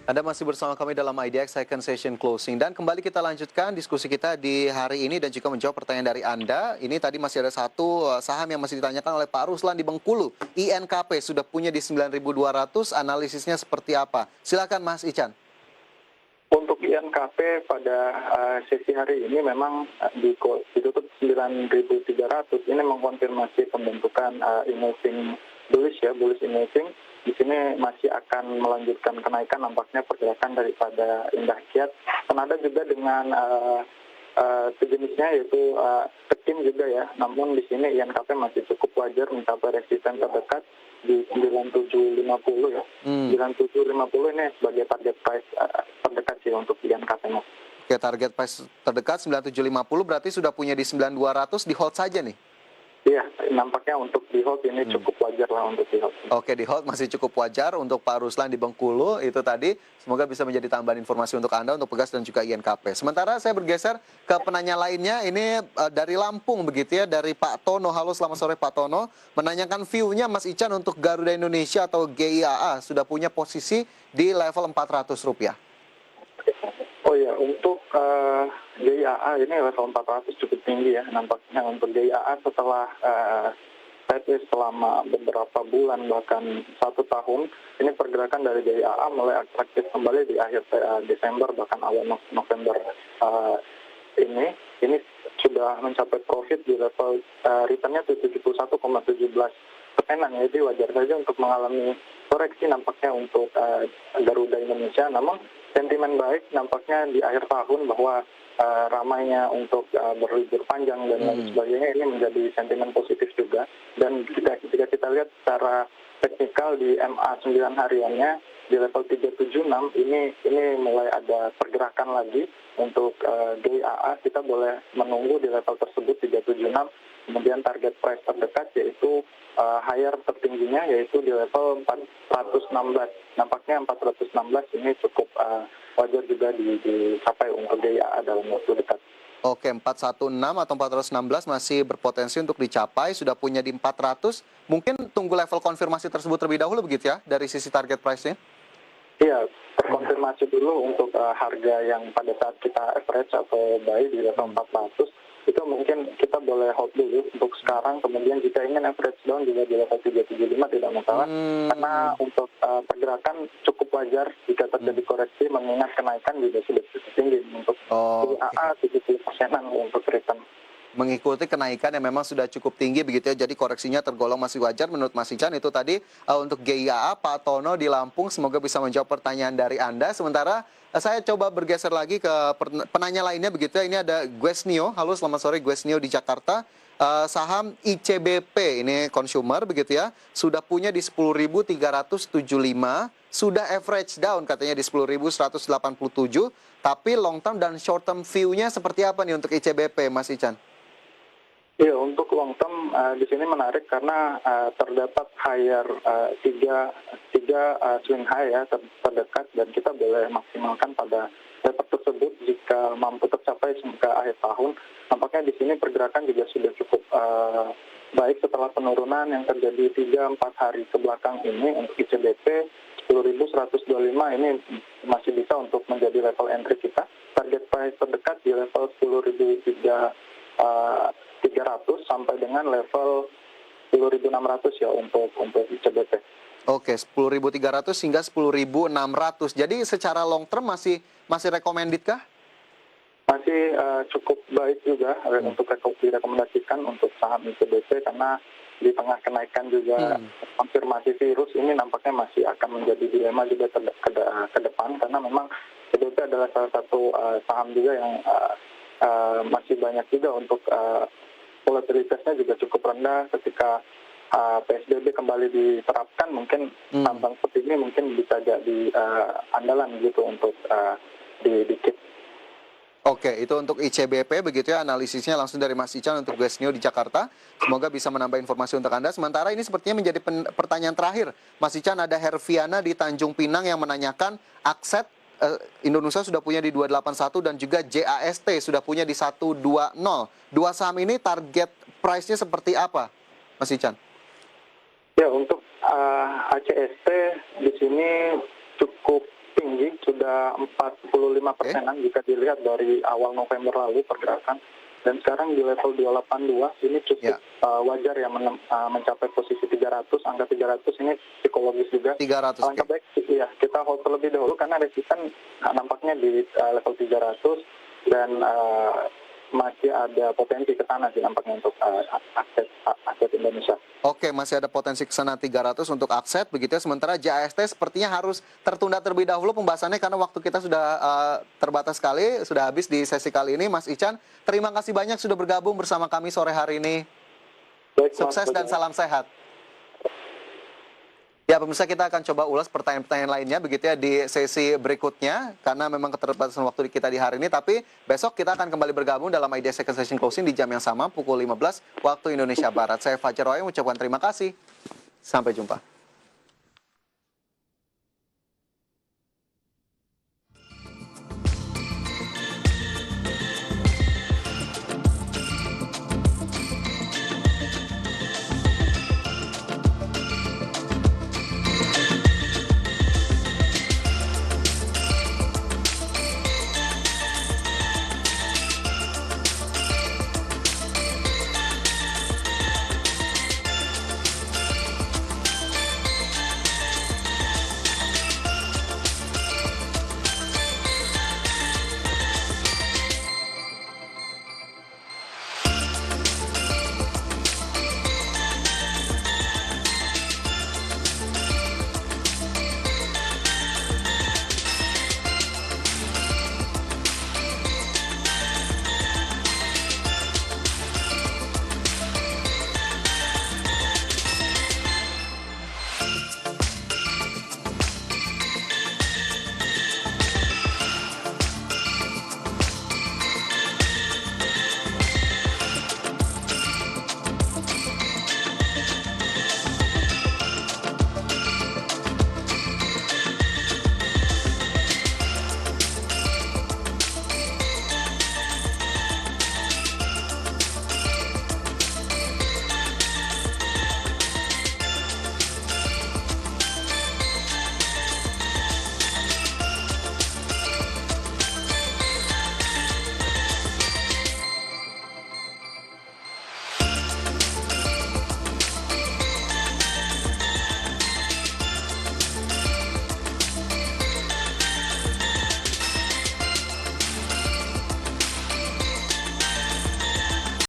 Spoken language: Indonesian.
Anda masih bersama kami dalam IDX Second Session Closing. Dan kembali kita lanjutkan diskusi kita di hari ini dan juga menjawab pertanyaan dari Anda. Ini tadi masih ada satu saham yang masih ditanyakan oleh Pak Ruslan di Bengkulu. INKP sudah punya di 9.200, analisisnya seperti apa? Silakan Mas Ican. Untuk INKP pada sesi hari ini memang ditutup 9.300. Ini mengkonfirmasi pembentukan emerging bullish ya, bullish emerging. Di sini masih akan melanjutkan kenaikan, nampaknya pergerakan daripada Indah Kiat. Senada juga dengan sejenisnya yaitu Tekim juga ya. Namun di sini INKP masih cukup wajar mencapai resisten terdekat di 9750 ya. 9750 ini sebagai target price terdekat sih untuk INKP. Oke, target price terdekat 9750 berarti sudah punya di 9200, di hold saja nih. Iya, nampaknya untuk di hold ini cukup wajar lah untuk di hold. Oke, di hold masih cukup wajar untuk Pak Ruslan di Bengkulu itu tadi. Semoga bisa menjadi tambahan informasi untuk Anda, untuk Pegas dan juga INKP. Sementara saya bergeser ke penanya lainnya, ini dari Lampung begitu ya, dari Pak Tono. Halo, selamat sore Pak Tono. Menanyakan view-nya Mas Ican untuk Garuda Indonesia atau GIAA sudah punya posisi di level Rp400. Oh ya, untuk GIAA ini level 400 cukup tinggi ya. Nampaknya untuk GIAA setelah sideways selama beberapa bulan bahkan 1 tahun, ini pergerakan dari GIAA mulai atraktif kembali di akhir Desember bahkan awal November ini sudah mencapai profit di level returnnya 71,17%. Jadi wajar saja untuk mengalami koreksi nampaknya untuk Garuda Indonesia. Namun sentimen baik nampaknya di akhir tahun bahwa ramainya untuk berlibur panjang dan lain sebagainya ini menjadi sentimen positif juga. Dan jika kita lihat secara teknikal di MA 9 hariannya di level 376 ini mulai ada pergerakan lagi untuk GIAA. Kita boleh menunggu di level tersebut 376. Kemudian target price terdekat yaitu higher tertingginya yaitu di level 416. Nampaknya 416 ini cukup wajar juga dicapai untuk GIAA dalam waktu dekat. Oke, 416 atau 416 masih berpotensi untuk dicapai, sudah punya di 400. Mungkin tunggu level konfirmasi tersebut terlebih dahulu begitu ya, dari sisi target price-nya? Iya, terkonfirmasi dulu untuk harga yang pada saat kita average atau buy di level 400. Itu mungkin kita boleh hold dulu untuk sekarang, kemudian jika ingin average down juga di level 375 tidak masalah, karena untuk pergerakan cukup wajar jika terjadi koreksi, mengingat kenaikan juga sudah cukup tinggi untuk GIAA 70%-an untuk return. Mengikuti kenaikan yang memang sudah cukup tinggi begitu ya, jadi koreksinya tergolong masih wajar menurut Mas Ican. Itu tadi untuk GIAA. Pak Tono di Lampung, semoga bisa menjawab pertanyaan dari Anda. Sementara saya coba bergeser lagi ke penanya lainnya begitu ya. Ini ada Guesnio. Halo, selamat sore Guesnio di Jakarta. Saham ICBP ini consumer begitu ya, sudah punya di 10.375, sudah average down katanya di 10.187, tapi long term dan short term view-nya seperti apa nih untuk ICBP Mas Ican? Iya, untuk long term di sini menarik karena terdapat higher tiga swing high ya terdekat, dan kita boleh maksimalkan pada level tersebut jika mampu tercapai hingga akhir tahun. Nampaknya di sini pergerakan juga sudah cukup baik setelah penurunan yang terjadi 3-4 hari ke belakang ini. Untuk ICBP 10.125 ini masih bisa untuk menjadi level entry kita. Target price terdekat di level 10.300 sampai dengan level 10.600 ya untuk ICBP. Oke, 10.300 hingga 10.600. Jadi secara long term masih recommended kah? Masih cukup baik juga untuk direkomendasikan untuk saham ICBP, karena di tengah kenaikan juga konfirmasi virus ini nampaknya masih akan menjadi dilema juga ke depan, karena memang ICBP adalah salah satu saham juga yang masih banyak juga untuk volatilitasnya juga cukup rendah. Ketika PSBB kembali diterapkan, mungkin saham seperti ini mungkin bisa jadi andalan gitu untuk dikit. Oke, itu untuk ICBP begitu ya, analisisnya langsung dari Mas Ican untuk Guesnio di Jakarta. Semoga bisa menambah informasi untuk Anda. Sementara ini sepertinya menjadi pertanyaan terakhir. Mas Ican, ada Herviana di Tanjung Pinang yang menanyakan Akset Indonesia sudah punya di 281 dan juga JAST sudah punya di 120. Dua saham ini target price-nya seperti apa, Mas Ican? Ya, untuk ACST di sini cukup tinggi, sudah 45%-an jika dilihat dari awal November lalu pergerakan. Dan sekarang di level 282 ini cukup wajar ya mencapai posisi 300, angka 300 ini psikologis juga. 300. Langkah baik ya kita hold terlebih dahulu karena resisten nampaknya di level 300 dan masih ada potensi ke sana sih nampaknya untuk aset Indonesia. Oke, masih ada potensi ke sana 300 untuk aset begitu ya. Sementara JAST sepertinya harus tertunda terlebih dahulu pembahasannya karena waktu kita sudah terbatas sekali, sudah habis di sesi kali ini. Mas Ican, terima kasih banyak sudah bergabung bersama kami sore hari ini. Baik, Sukses dan salam sehat. Ya, pemirsa, kita akan coba ulas pertanyaan-pertanyaan lainnya begitu ya di sesi berikutnya karena memang keterbatasan waktu kita di hari ini, tapi besok kita akan kembali bergabung dalam Idea Second Session Closing di jam yang sama pukul 15 waktu Indonesia Barat. Saya Fajar Roy mengucapkan terima kasih. Sampai jumpa.